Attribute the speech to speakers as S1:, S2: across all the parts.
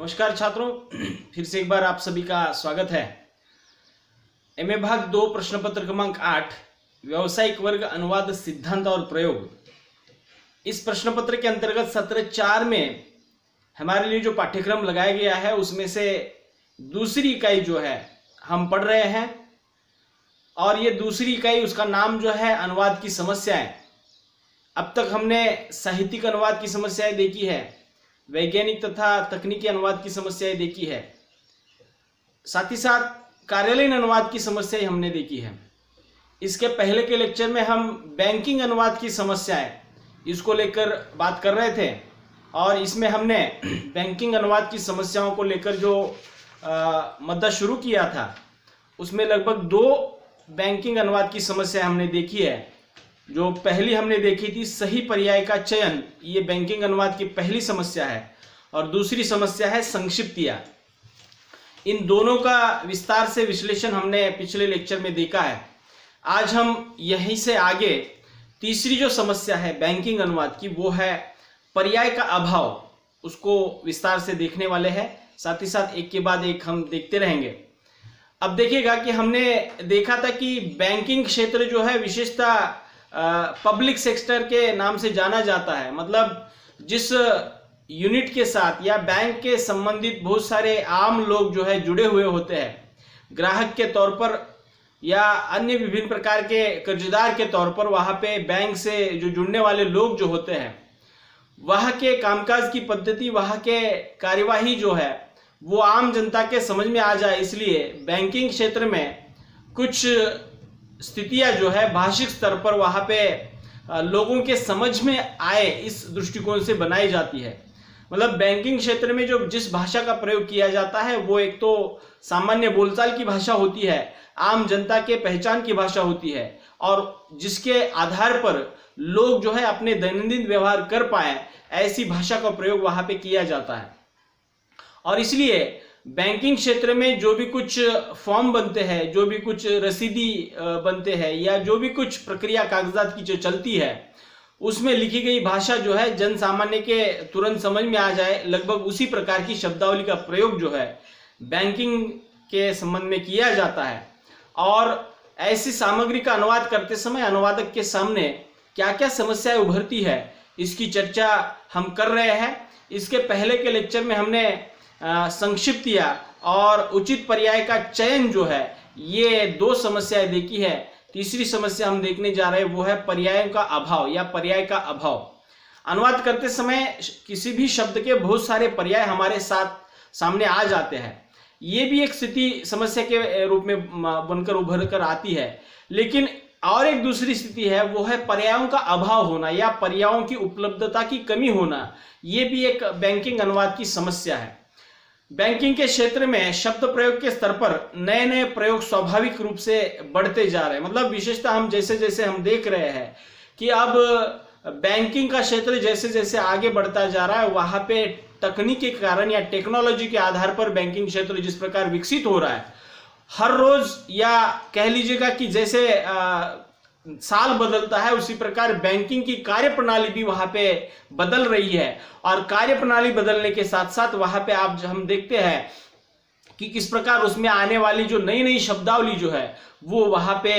S1: नमस्कार छात्रों, फिर से एक बार आप सभी का स्वागत है। एमए भाग 2 प्रश्न पत्र क्रमांक 8 व्यावसायिक वर्ग अनुवाद सिद्धांत और प्रयोग। इस प्रश्न पत्र के अंतर्गत सत्र 4 में हमारे लिए जो पाठ्यक्रम लगाया गया है उसमें से दूसरी इकाई जो है हम पढ़ रहे हैं और ये दूसरी इकाई उसका नाम जो है अनुवाद की समस्याएं। अब तक हमने साहित्यिक अनुवाद की समस्याएं देखी है, वैज्ञानिक तथा तकनीकी अनुवाद की समस्याएं देखी है, साथ ही साथ कार्यालयीन अनुवाद की समस्याएं हमने देखी है। इसके पहले के लेक्चर में हम बैंकिंग अनुवाद की समस्याएं इसको लेकर बात कर रहे थे और इसमें हमने बैंकिंग अनुवाद की समस्याओं को लेकर जो मुद्दा शुरू किया था उसमें लगभग 2 बैंकिंग अनुवाद की समस्या हमने देखी है। जो पहली हमने देखी थी सही पर्याय का चयन, ये बैंकिंग अनुवाद की पहली समस्या है और दूसरी समस्या है संक्षिप्तियां। इन दोनों का विस्तार से विश्लेषण हमने पिछले लेक्चर में देखा है। आज हम यहीं से आगे तीसरी जो समस्या है बैंकिंग अनुवाद की वो है पर्याय का अभाव, उसको विस्तार से देखने वाले हैं। साथ ही साथ एक के बाद एक हम देखते रहेंगे। अब देखिएगा कि हमने देखा था कि बैंकिंग क्षेत्र जो है विशेषतः पब्लिक सेक्टर के नाम से जाना जाता है। मतलब जिस यूनिट के साथ या बैंक के संबंधित बहुत सारे आम लोग जो है जुड़े हुए होते हैं, ग्राहक के तौर पर या अन्य विभिन्न प्रकार के कर्जदार के तौर पर, वहां पे बैंक से जो जुड़ने वाले लोग जो होते हैं वहां के कामकाज की पद्धति, वहां के कार्यवाही जो है वो आम जनता के समझ में आ जाए, इसलिए बैंकिंग क्षेत्र में कुछ स्थितियां जो है भाषिक स्तर पर वहां पे लोगों के समझ में आए इस दृष्टिकोण से बनाई जाती है। मतलब बैंकिंग क्षेत्र में जो जिस भाषा का प्रयोग किया जाता है वो एक तो सामान्य बोलचाल की भाषा होती है, आम जनता के पहचान की भाषा होती है और जिसके आधार पर लोग जो है अपने दैनंदिन व्यवहार कर पाए ऐसी भाषा का प्रयोग वहां पे किया जाता है। और इसलिए बैंकिंग क्षेत्र में जो भी कुछ फॉर्म बनते हैं, जो भी कुछ रसीदी बनते हैं या जो भी कुछ प्रक्रिया कागजात की जो चलती है उसमें लिखी गई भाषा जो है जन सामान्य के तुरंत समझ में आ जाए, लगभग उसी प्रकार की शब्दावली का प्रयोग जो है बैंकिंग के संबंध में किया जाता है। और ऐसी सामग्री का अनुवाद करते समय अनुवादक के सामने क्या क्या समस्याएं उभरती है इसकी चर्चा हम कर रहे हैं। इसके पहले के लेक्चर में हमने संक्षिप्तियां और उचित पर्याय का चयन जो है ये 2 समस्याएं देखी है। तीसरी समस्या हम देखने जा रहे हैं वो है पर्यायों का अभाव या पर्याय का अभाव। अनुवाद करते समय किसी भी शब्द के बहुत सारे पर्याय हमारे साथ सामने आ जाते हैं, ये भी एक स्थिति समस्या के रूप में बनकर उभर कर आती है। लेकिन और एक दूसरी स्थिति है वो है पर्यायों का अभाव होना या पर्यायों की उपलब्धता की कमी होना, ये भी एक बैंकिंग अनुवाद की समस्या है। बैंकिंग के क्षेत्र में शब्द प्रयोग के स्तर पर नए नए प्रयोग स्वाभाविक रूप से बढ़ते जा रहे हैं। मतलब विशेषता हम जैसे जैसे हम देख रहे हैं कि अब बैंकिंग का क्षेत्र जैसे जैसे आगे बढ़ता जा रहा है वहां पे तकनीक के कारण या टेक्नोलॉजी के आधार पर बैंकिंग क्षेत्र जिस प्रकार विकसित हो रहा है, हर रोज या कह लीजिएगा कि जैसे साल बदलता है उसी प्रकार बैंकिंग की कार्य प्रणाली भी वहां पे बदल रही है। और कार्य प्रणाली बदलने के साथ साथ वहां पे हम देखते हैं कि किस प्रकार उसमें आने वाली जो नई नई शब्दावली जो है वो वहां पे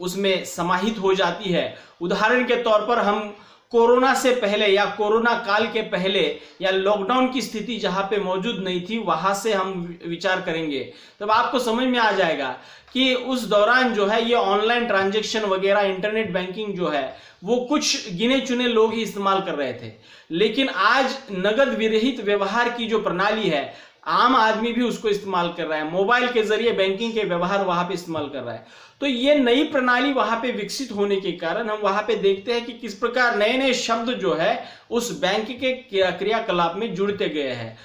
S1: उसमें समाहित हो जाती है। उदाहरण के तौर पर हम कोरोना से पहले या कोरोना काल के पहले या लॉकडाउन की स्थिति जहां पे मौजूद नहीं थी वहां से हम विचार करेंगे तब आपको समझ में आ जाएगा कि उस दौरान जो है ये ऑनलाइन ट्रांजैक्शन वगैरह इंटरनेट बैंकिंग जो है वो कुछ गिने चुने लोग ही इस्तेमाल कर रहे थे। लेकिन आज नगद विरहित व्यवहार की जो प्रणाली है आम आदमी भी उसको इस्तेमाल कर रहा है, मोबाइल के जरिए बैंकिंग के व्यवहार वहां पे इस्तेमाल कर रहा है। तो ये नई प्रणाली वहां पे विकसित होने के कारण हम वहां पे देखते हैं कि किस प्रकार नए नए शब्द जो है उस बैंक के क्रियाकलाप में जुड़ते गए हैं।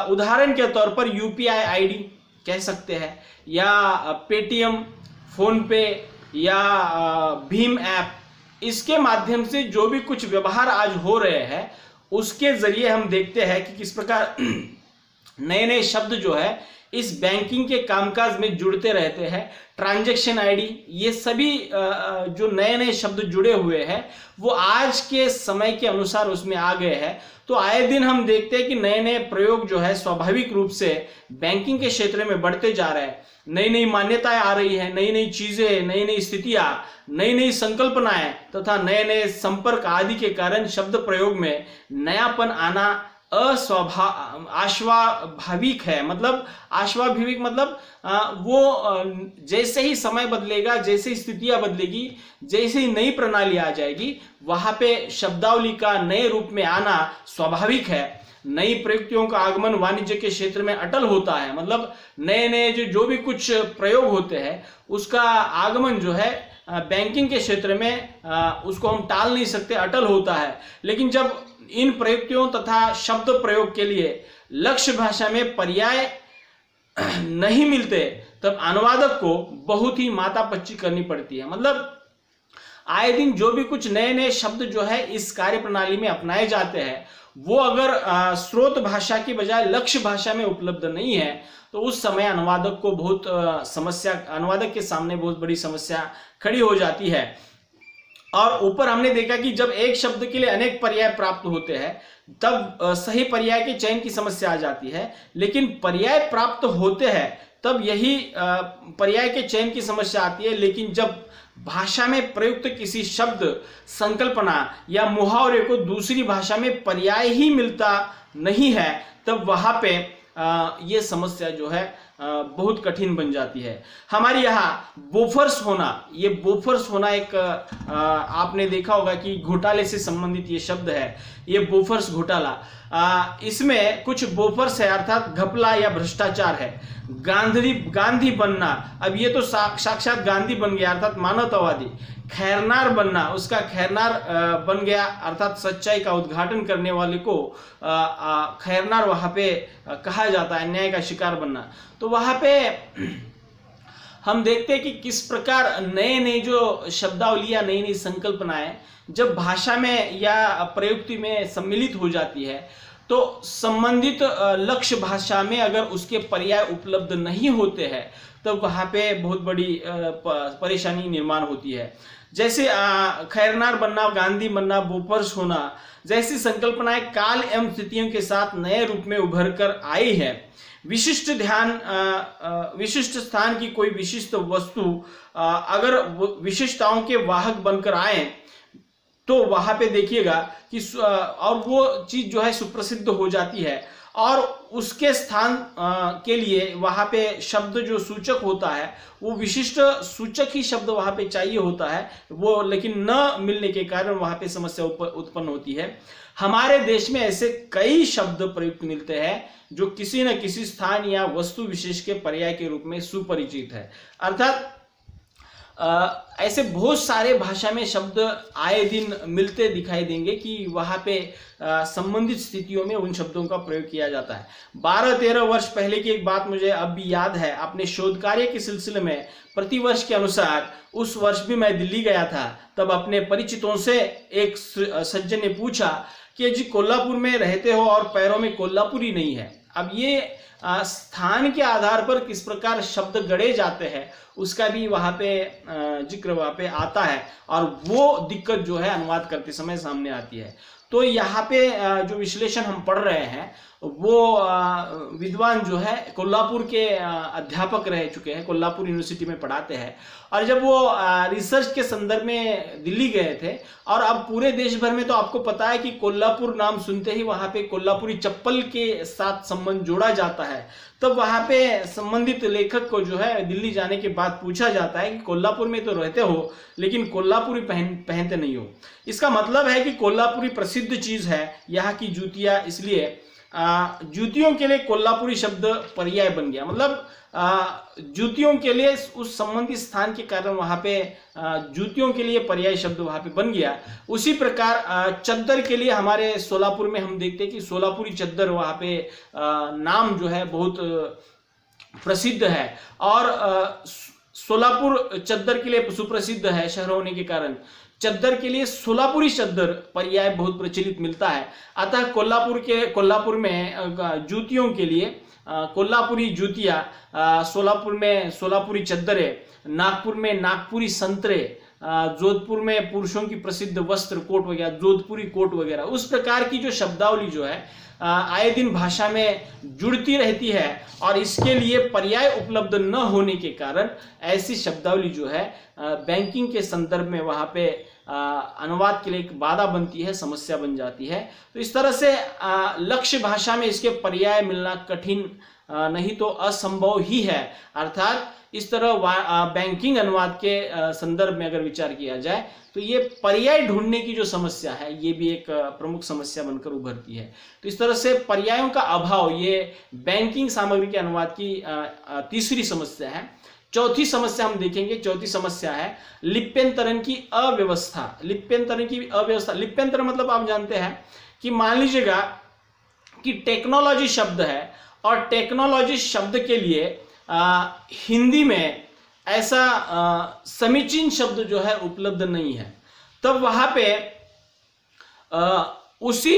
S1: उदाहरण के तौर पर यूपीआई आईडी कह सकते हैं या पेटीएम, फोन पे या भीम ऐप, इसके माध्यम से जो भी कुछ व्यवहार आज हो रहे हैं उसके जरिए हम देखते हैं कि किस प्रकार नए नए शब्द जो है इस बैंकिंग के कामकाज में जुड़ते रहते हैं। ट्रांजैक्शन आईडी, ये सभी जो नए नए शब्द जुड़े हुए हैं वो आज के समय के अनुसार उसमें आ गए हैं। तो आए दिन हम देखते हैं कि नए नए प्रयोग जो है स्वाभाविक रूप से बैंकिंग के क्षेत्र में बढ़ते जा रहे हैं। नई नई मान्यताएं आ रही है, नई नई चीजें, नई नई स्थितियां, नई नई संकल्पनाएं तथा नए नए संपर्क आदि के कारण शब्द प्रयोग में नयापन आना आश्वाभाविक है। मतलब आश्वाभाविक मतलब वो जैसे ही समय बदलेगा, जैसे ही स्थितियां बदलेगी, जैसे ही नई प्रणाली आ जाएगी, वहां पे शब्दावली का नए रूप में आना स्वाभाविक है। नई प्रयुक्तियों का आगमन वाणिज्य के क्षेत्र में अटल होता है। मतलब नए नए जो भी कुछ प्रयोग होते हैं उसका आगमन जो है बैंकिंग के क्षेत्र में उसको हम टाल नहीं सकते, अटल होता है। लेकिन जब इन प्रयुक्तियों तथा शब्द प्रयोग के लिए लक्ष्य भाषा में पर्याय नहीं मिलते तब अनुवादक को बहुत ही मातापच्ची करनी पड़ती है। मतलब आए दिन जो भी कुछ नए नए शब्द जो है इस कार्य प्रणाली में अपनाए जाते हैं वो अगर स्रोत भाषा की बजाय लक्ष्य भाषा में उपलब्ध नहीं है तो उस समय अनुवादक को बहुत अनुवादक के सामने बहुत बड़ी समस्या खड़ी हो जाती है। और ऊपर हमने देखा कि जब एक शब्द के लिए अनेक पर्याय प्राप्त होते हैं तब सही पर्याय के चयन की समस्या आ जाती है। लेकिन पर्याय प्राप्त होते हैं तब यही पर्याय के चयन की समस्या आती है। लेकिन जब भाषा में प्रयुक्त किसी शब्द, संकल्पना या मुहावरे को दूसरी भाषा में पर्याय ही मिलता नहीं है तब वहां पे ये समस्या जो है बहुत कठिन बन जाती है। हमारे यहाँ बोफर्स होना, ये बोफर्स होना एक आपने देखा होगा कि घोटाले से संबंधित ये शब्द है, ये बोफर्स घोटाला। इसमें कुछ बोफर्स है अर्थात घपला या भ्रष्टाचार है। गांधी बनना, अब ये तो साक्षात गांधी बन गया अर्थात मानवतावादी। खैरनार बनना, उसका खैरनार बन गया अर्थात सच्चाई का उद्घाटन करने वाले को खैरनार वहां पे कहा जाता है, अन्याय का शिकार बनना। तो वहां पे हम देखते हैं कि किस प्रकार नए नए जो शब्दावलियां, नई नई संकल्पनाएं जब भाषा में या प्रयुक्ति में सम्मिलित हो जाती है तो संबंधित लक्ष्य भाषा में अगर उसके पर्याय उपलब्ध नहीं होते हैं तब वहां पे बहुत बड़ी परेशानी निर्माण होती है। जैसे खैरनार बनना, गांधी बनना, बोफर्स होना जैसी संकल्पनाएं काल एवं स्थितियों के साथ नए रूप में उभर कर आई है। विशिष्ट स्थान की कोई विशिष्ट वस्तु अगर विशिष्टताओं के वाहक बनकर आए तो वहां पे देखिएगा कि और वो चीज जो है सुप्रसिद्ध हो जाती है और उसके स्थान के लिए वहां पे शब्द जो सूचक होता है वो विशिष्ट सूचक ही शब्द वहां पे चाहिए होता है, वो लेकिन न मिलने के कारण वहां पे समस्या उत्पन्न होती है। हमारे देश में ऐसे कई शब्द प्रयुक्त मिलते हैं जो किसी न किसी स्थान या वस्तु विशेष के पर्याय के रूप में सुपरिचित है। अर्थात ऐसे बहुत सारे भाषा में शब्द आए दिन मिलते दिखाई देंगे कि वहां पे संबंधित स्थितियों में उन शब्दों का प्रयोग किया जाता है। 12-13 वर्ष पहले की एक बात मुझे अब भी याद है। अपने शोध कार्य के सिलसिले में प्रतिवर्ष के अनुसार उस वर्ष भी मैं दिल्ली गया था। तब अपने परिचितों से एक सज्जन ने पूछा कि जी कोल्हापुर में रहते हो और पैरों में कोल्हापुरी नहीं है। अब ये स्थान के आधार पर किस प्रकार शब्द गढ़े जाते हैं उसका भी वहां पे जिक्र वहां पे आता है और वो दिक्कत जो है अनुवाद करते समय सामने आती है। तो यहाँ पे जो विश्लेषण हम पढ़ रहे हैं वो विद्वान जो है कोल्हापुर के अध्यापक रह चुके हैं, कोल्हापुर यूनिवर्सिटी में पढ़ाते हैं। और जब वो रिसर्च के संदर्भ में दिल्ली गए थे और अब पूरे देश भर में तो आपको पता है कि कोल्हापुर नाम सुनते ही वहां पे कोल्हापुरी चप्पल के साथ संबंध जोड़ा जाता है। तब वहां पे संबंधित लेखक को जो है दिल्ली जाने के बाद पूछा जाता है कि कोल्हापुर में तो रहते हो लेकिन कोल्हापुरी पहनते नहीं हो। इसका मतलब है कि कोल्हापुरी प्रसिद्ध चीज है, यहाँ की जूतियां, इसलिए जूतियों के लिए कोल्हापुरी शब्द पर्याय बन गया। मतलब जूतियों के लिए उस संबंधित स्थान के कारण वहां पे जूतियों के लिए पर्याय शब्द वहां पे बन गया। उसी प्रकार चद्दर के लिए हमारे सोलापुर में हम देखते हैं कि सोलापुरी चद्दर वहां पे नाम जो है बहुत प्रसिद्ध है और सोलापुर चद्दर के लिए सुप्रसिद्ध है शहर होने के कारण। चद्दर के लिए सोलापुरी चद्दर पर्याय बहुत प्रचलित मिलता है। अतः कोल्हापुर में जूतियों के लिए कोल्हापुरी जूतियां, सोलापुर में सोलापुरी चद्दरें, नागपुर में नागपुरी संतरे, जोधपुर में पुरुषों की प्रसिद्ध वस्त्र कोट वगैरह, जोधपुरी कोट वगैरह। उस प्रकार की जो शब्दावली जो है आए दिन भाषा में जुड़ती रहती है और इसके लिए पर्याय उपलब्ध न होने के कारण ऐसी शब्दावली जो है बैंकिंग के संदर्भ में वहां पे अनुवाद के लिए एक बाधा बनती है, समस्या बन जाती है। तो इस तरह से लक्ष्य भाषा में इसके पर्याय मिलना कठिन नहीं तो असंभव ही है। अर्थात इस तरह बैंकिंग अनुवाद के संदर्भ में अगर विचार किया जाए तो ये पर्याय ढूंढने की जो समस्या है ये भी एक प्रमुख समस्या बनकर उभरती है। तो इस तरह से पर्यायों का अभाव ये बैंकिंग सामग्री के अनुवाद की तीसरी समस्या है। चौथी समस्या हम देखेंगे। चौथी समस्या है लिप्यंतरण की अव्यवस्था। लिप्यंतरण मतलब आप जानते हैं कि मान लीजिएगा कि टेक्नोलॉजी शब्द है और टेक्नोलॉजी शब्द के लिए हिंदी में ऐसा समीचीन शब्द जो है उपलब्ध नहीं है, तब वहां पे उसी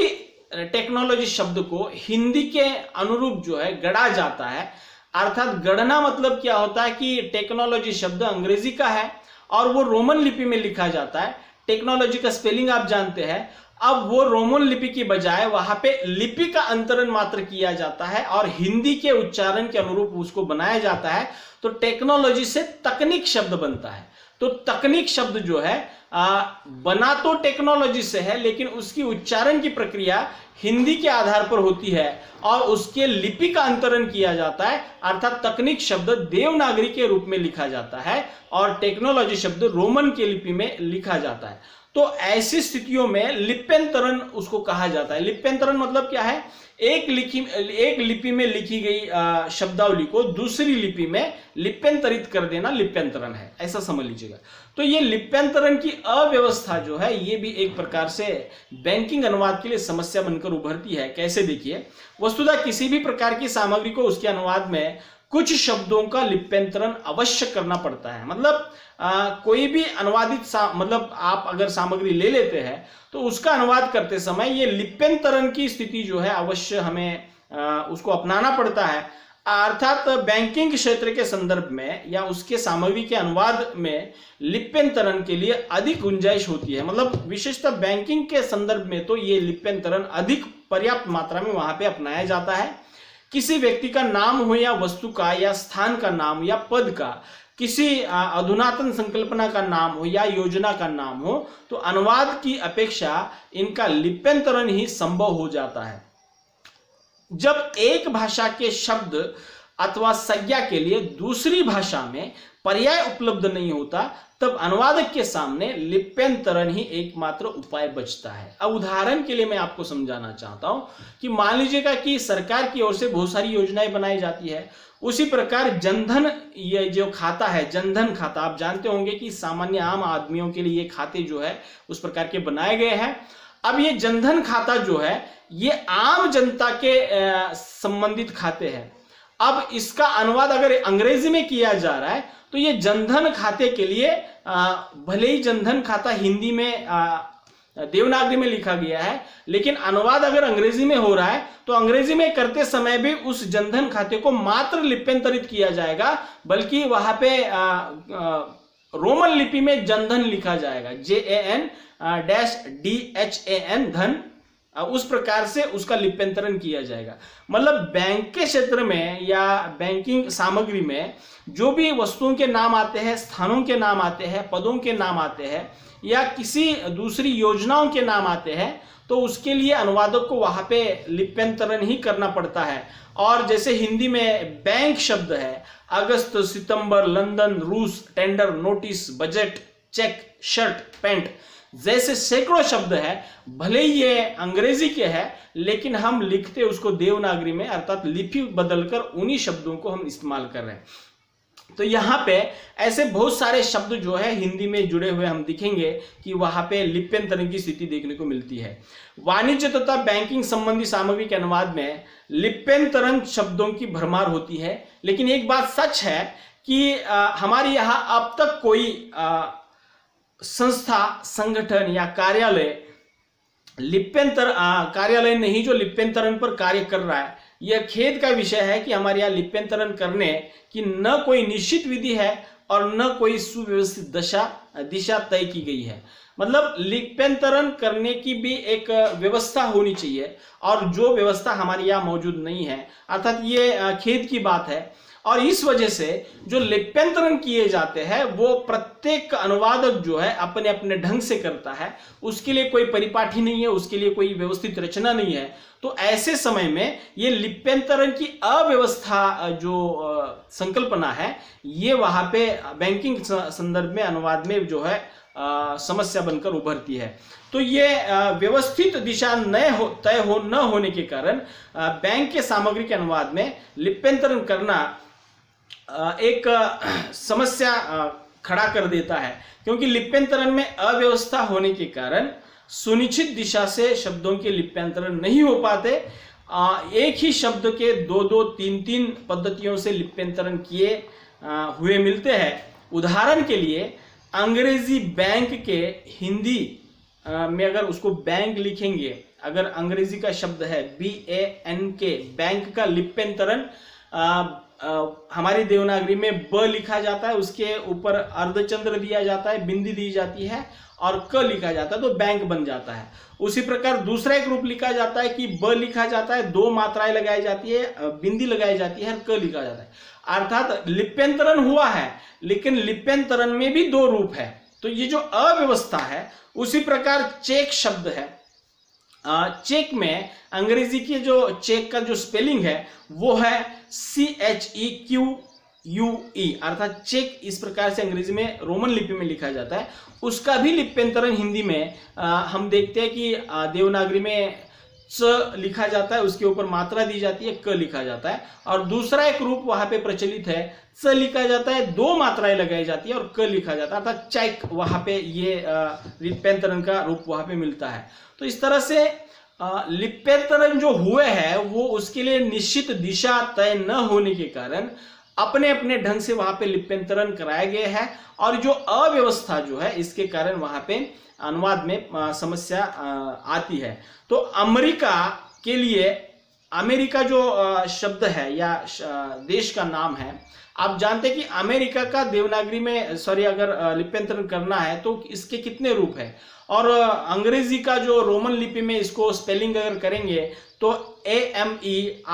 S1: टेक्नोलॉजी शब्द को हिंदी के अनुरूप जो है गढ़ा जाता है। अर्थात गढ़ना मतलब क्या होता है कि टेक्नोलॉजी शब्द अंग्रेजी का है और वो रोमन लिपि में लिखा जाता है। टेक्नोलॉजी का स्पेलिंग आप जानते हैं। अब वो रोमन लिपि की बजाय वहां पे लिपि का अंतरण मात्र किया जाता है और हिंदी के उच्चारण के अनुरूप उसको बनाया जाता है। तो टेक्नोलॉजी से तकनीक शब्द बनता है। तो तकनीक शब्द जो है बना तो टेक्नोलॉजी से है, लेकिन उसकी उच्चारण की प्रक्रिया हिंदी के आधार पर होती है और उसके लिपि का अंतरण किया जाता है। अर्थात तकनीक शब्द देवनागरी के रूप में लिखा जाता है और टेक्नोलॉजी शब्द रोमन के लिपि में लिखा जाता है। तो ऐसी स्थितियों में लिप्यंतरण उसको कहा जाता है। लिप्यंतरण मतलब क्या है? एक लिपि में लिखी गई शब्दावली को दूसरी लिपि में लिप्यंतरित कर देना लिप्यंतरण है, ऐसा समझ लीजिएगा। तो ये लिप्यंतरण की अव्यवस्था जो है ये भी एक प्रकार से बैंकिंग अनुवाद के लिए समस्या बनकर उभरती है। कैसे? देखिए, वस्तुतः किसी भी प्रकार की सामग्री को उसके अनुवाद में कुछ शब्दों का लिप्यंतरण अवश्य करना पड़ता है। मतलब कोई भी अनुवादित मतलब आप अगर सामग्री ले लेते हैं तो उसका अनुवाद करते समय ये लिप्यंतरण की स्थिति जो है अवश्य हमें उसको अपनाना पड़ता है। अर्थात बैंकिंग क्षेत्र के संदर्भ में या उसके सामग्री के अनुवाद में लिप्यंतरण के लिए अधिक गुंजाइश होती है। मतलब विशेषतः बैंकिंग के संदर्भ में तो ये लिप्यंतरण अधिक पर्याप्त मात्रा में वहां पे अपनाया जाता है। किसी व्यक्ति का नाम हो या वस्तु का या स्थान का नाम या पद का, किसी अधुनातन संकल्पना का नाम हो या योजना का नाम हो, तो अनुवाद की अपेक्षा इनका लिप्यंतरण ही संभव हो जाता है। जब एक भाषा के शब्द अथवा संज्ञा के लिए दूसरी भाषा में पर्याय उपलब्ध नहीं होता, तब अनुवादक के सामने लिप्यंतरण ही एकमात्र उपाय बचता है। अब उदाहरण के लिए मैं आपको समझाना चाहता हूं कि मान लीजिएगा कि सरकार की ओर से बहुत सारी योजनाएं बनाई जाती है। उसी प्रकार जनधन, ये जो खाता है जनधन खाता, आप जानते होंगे कि सामान्य आम आदमियों के लिए ये खाते जो है उस प्रकार के बनाए गए हैं। अब ये जनधन खाता जो है ये आम जनता के संबंधित खाते हैं। अब इसका अनुवाद अगर अंग्रेजी में किया जा रहा है तो ये जनधन खाते के लिए भले ही जनधन खाता हिंदी में देवनागरी में लिखा गया है, लेकिन अनुवाद अगर अंग्रेजी में हो रहा है तो अंग्रेजी में करते समय भी उस जनधन खाते को मात्र लिप्यंतरित किया जाएगा, बल्कि वहां पे रोमन लिपि में जनधन लिखा जाएगा, JAN-DHAN धन, उस प्रकार से उसका लिप्यंतरण किया जाएगा। मतलब बैंक के क्षेत्र में या बैंकिंग सामग्री में जो भी वस्तुओं के नाम आते हैं, स्थानों के नाम आते हैं, पदों के नाम आते हैं या किसी दूसरी योजनाओं के नाम आते हैं, तो उसके लिए अनुवादक को वहां पे लिप्यंतरण ही करना पड़ता है। और जैसे हिंदी में बैंक शब्द है, अगस्त, सितंबर, लंदन, रूस, tender, notice, budget, cheque, shirt, pant जैसे सैकड़ों शब्द है, भले ही ये अंग्रेजी के हैं लेकिन हम लिखते उसको देवनागरी में, अर्थात लिपि बदलकर उन्हीं शब्दों को हम इस्तेमाल कर रहे हैं। तो यहाँ पे ऐसे बहुत सारे शब्द जो है हिंदी में जुड़े हुए हम दिखेंगे कि वहां पे लिप्यंतरण की स्थिति देखने को मिलती है। वाणिज्य तथा बैंकिंग संबंधी सामग्री के अनुवाद में लिप्यंतरण शब्दों की भरमार होती है, लेकिन एक बात सच है कि हमारे यहाँ अब तक कोई संस्था, संगठन या कार्यालय लिप्यंतर कार्यालय नहीं जो लिप्यंतरण पर कार्य कर रहा है, यह खेद का विषय है कि हमारे यहाँ लिप्यंतरण करने की न कोई निश्चित विधि है और न कोई सुव्यवस्थित दिशा तय की गई है। मतलब लिप्यंतरण करने की भी एक व्यवस्था होनी चाहिए और जो व्यवस्था हमारे यहाँ मौजूद नहीं है, अर्थात ये खेद की बात है। और इस वजह से जो लिप्यंतरण किए जाते हैं वो प्रत्येक अनुवादक जो है अपने अपने ढंग से करता है, उसके लिए कोई परिपाठी नहीं है, उसके लिए कोई व्यवस्थित रचना नहीं है। तो ऐसे समय में ये लिप्यंतरण की अव्यवस्था जो संकल्पना है, ये वहां पे बैंकिंग संदर्भ में अनुवाद में जो है समस्या बनकर उभरती है। तो ये व्यवस्थित दिशा तय न होने के कारण बैंक के सामग्री के अनुवाद में लिप्यंतरण करना एक समस्या खड़ा कर देता है, क्योंकि लिप्यंतरण में अव्यवस्था होने के कारण सुनिश्चित दिशा से शब्दों के लिप्यंतरण नहीं हो पाते। एक ही शब्द के दो तीन पद्धतियों से लिप्यंतरण किए हुए मिलते हैं। उदाहरण के लिए अंग्रेजी बैंक के हिंदी में अगर उसको बैंक लिखेंगे, अगर अंग्रेजी का शब्द है BANK, बैंक का लिप्यंतरण हमारी देवनागरी में ब लिखा जाता है, उसके ऊपर अर्धचंद्र दिया जाता है, बिंदी दी जाती है और क लिखा जाता है, तो बैंक बन जाता है। उसी प्रकार दूसरा एक रूप लिखा जाता है कि ब लिखा जाता है, दो मात्राएं लगाई जाती है, बिंदी लगाई जाती है और क लिखा जाता है। अर्थात लिप्यंतरण हुआ है, लेकिन लिप्यंतरण में भी दो रूप है। तो ये जो अव्यवस्था है, उसी प्रकार चेक शब्द है। चेक में अंग्रेजी की जो चेक का जो स्पेलिंग है वो है CHEQUE, अर्थात चेक इस प्रकार से अंग्रेजी में रोमन लिपि में लिखा जाता है। उसका भी लिप्यंतरण हिंदी में हम देखते हैं कि देवनागरी में च लिखा जाता है, उसके ऊपर मात्रा दी जाती है, क लिखा जाता है। और दूसरा एक रूप वहां पे प्रचलित है, च लिखा जाता है, दो मात्राएं लगाई जाती है और क लिखा जाता है, अर्थात चेक वहां पे ये लिप्यंतरण का रूप वहां पे मिलता है। तो इस तरह से लिप्यंतरण जो हुए हैं वो उसके लिए निश्चित दिशा तय न होने के कारण अपने अपने ढंग से वहां पे लिप्यंतरण कराए गए हैं, और जो अव्यवस्था जो है इसके कारण वहां पे अनुवाद में समस्या आती है। तो अमेरिका के लिए, अमेरिका जो शब्द है या देश का नाम है, आप जानते हैं कि अमेरिका का देवनागरी में अगर लिप्यंतरण करना है तो इसके कितने रूप है, और अंग्रेजी का जो रोमन लिपि में इसको स्पेलिंग अगर करेंगे तो AMERIKA,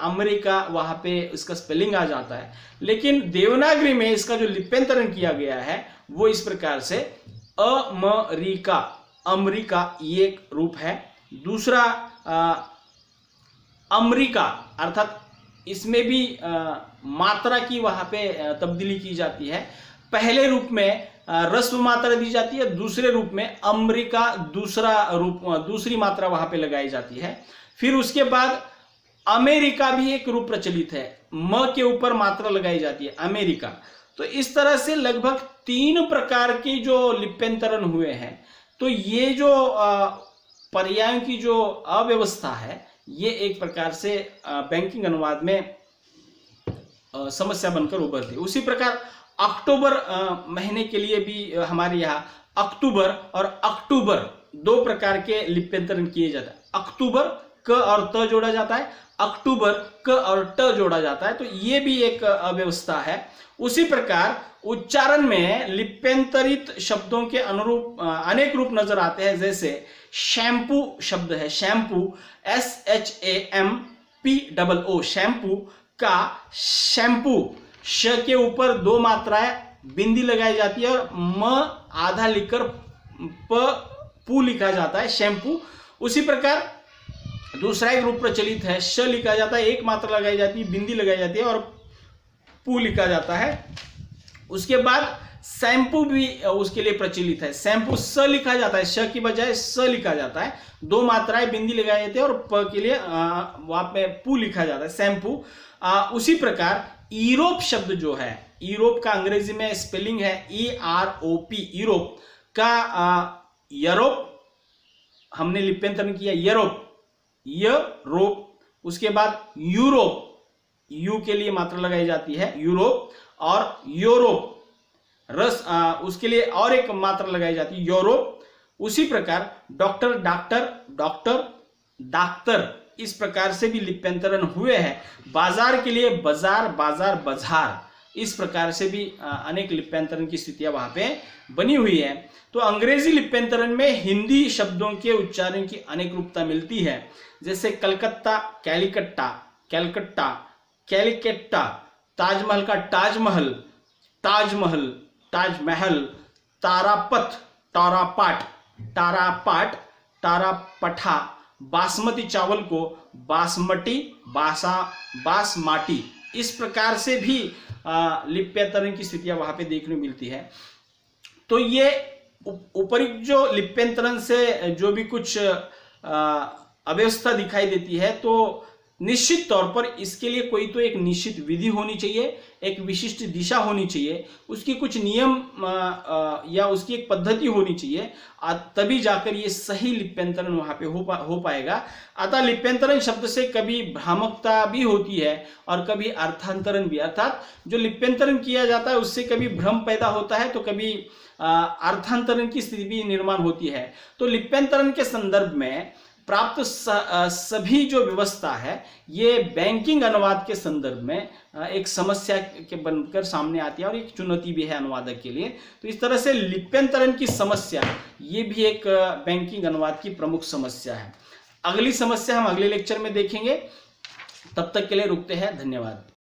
S1: अमेरिका वहां पे इसका स्पेलिंग आ जाता है। लेकिन देवनागरी में इसका जो लिप्यंतरण किया गया है वो इस प्रकार से अमरीका, अमेरिका ये एक रूप है। दूसरा अमेरिका, अर्थात इसमें भी मात्रा की वहां पे तब्दीली की जाती है। पहले रूप में रस्व मात्रा दी जाती है, दूसरे रूप में अमेरिका दूसरी मात्रा वहां पे लगाई जाती है। फिर उसके बाद अमेरिका भी एक रूप प्रचलित है, म के ऊपर मात्रा लगाई जाती है, अमेरिका। तो इस तरह से लगभग 3 प्रकार के जो लिप्यंतरण हुए हैं। तो ये जो पर्यायों की जो अव्यवस्था है, ये एक प्रकार से बैंकिंग अनुवाद में समस्या बनकर उभरती है। उसी प्रकार अक्टूबर महीने के लिए भी हमारे यहाँ अक्टूबर और अक्टूबर 2 प्रकार के लिप्यंतरण किए जाते हैं। अक्टूबर क और त जोड़ा जाता है, अक्टूबर क और ट जोड़ा जाता है, तो ये भी एक अव्यवस्था है। उसी प्रकार उच्चारण में लिप्यंतरित शब्दों के अनुरूप अनेक रूप नजर आते हैं, जैसे शैम्पू शब्द है, शैम्पू SHAMPOO, शैम्पू का शैम्पू, श के ऊपर 2 मात्राएं, बिंदी लगाई जाती है और म आधा लिखकर पू लिखा जाता है, शैम्पू। उसी प्रकार दूसरा एक रूप प्रचलित है, श लिखा जाता है, 1 मात्रा लगाई जाती है, बिंदी लगाई जाती है और पू लिखा जाता है। उसके बाद शैम्पू भी उसके लिए प्रचलित है, शैम्पू स लिखा जाता है, श की बजाय स लिखा जाता है, 2 मात्राएं, बिंदी लगाई जाती है और प के लिए वहां पे पू लिखा जाता है, शैम्पू। उसी प्रकार यूरोप शब्द जो है, यूरोप का अंग्रेजी में स्पेलिंग है EROP, यूरोप का यूरोप हमने लिप्यंतरण किया, यूरोप। उसके बाद यूरोप, यू के लिए मात्रा लगाई जाती है, यूरोप, और यूरोप उसके लिए और एक मात्रा लगाई जाती है यूरो। उसी प्रकार डॉक्टर, डाक्टर, डॉक्टर, डाक्टर, इस प्रकार से भी लिप्यंतरण हुए हैं। बाजार के लिए बाजार, बाजार, बाजार, इस प्रकार से भी अनेक लिप्यंतरण की स्थितियां वहां पे बनी हुई है। तो अंग्रेजी लिप्यंतरण में हिंदी शब्दों के उच्चारण की अनेक रूपता मिलती है, जैसे कलकत्ता, कैलिकट्टा, कैलकट्टा, कैलिकट्टा, ताजमहल का ताजमहल, ताजमहल, ताजमहल, तारापथ, तारापाट, तारापाट, तारापठा, बासमती चावल को बासमती, बासमाटी, इस प्रकार से भी लिप्यंतरण की स्थितियां वहां पे देखने को मिलती है। तो ये उपरिक्त जो लिप्यंतरण से जो भी कुछ अव्यवस्था दिखाई देती है, तो निश्चित तौर पर इसके लिए कोई तो एक निश्चित विधि होनी चाहिए, एक विशिष्ट दिशा होनी चाहिए, उसकी कुछ नियम या उसकी एक पद्धति होनी चाहिए, तभी जाकर ये सही लिप्यंतरण वहां पे हो पाएगा। अतः लिप्यंतरण शब्द से कभी भ्रामकता भी होती है और कभी अर्थांतरण भी, अर्थात जो लिप्यंतरण किया जाता है उससे कभी भ्रम पैदा होता है, तो कभी अर्थांतरण की स्थिति भी निर्माण होती है। तो लिप्यंतरण के संदर्भ में प्राप्त सभी जो व्यवस्था है, ये बैंकिंग अनुवाद के संदर्भ में एक समस्या के बनकर सामने आती है और एक चुनौती भी है अनुवादक के लिए। तो इस तरह से लिप्यंतरण की समस्या, ये भी एक बैंकिंग अनुवाद की प्रमुख समस्या है। अगली समस्या हम अगले लेक्चर में देखेंगे। तब तक के लिए रुकते हैं। धन्यवाद।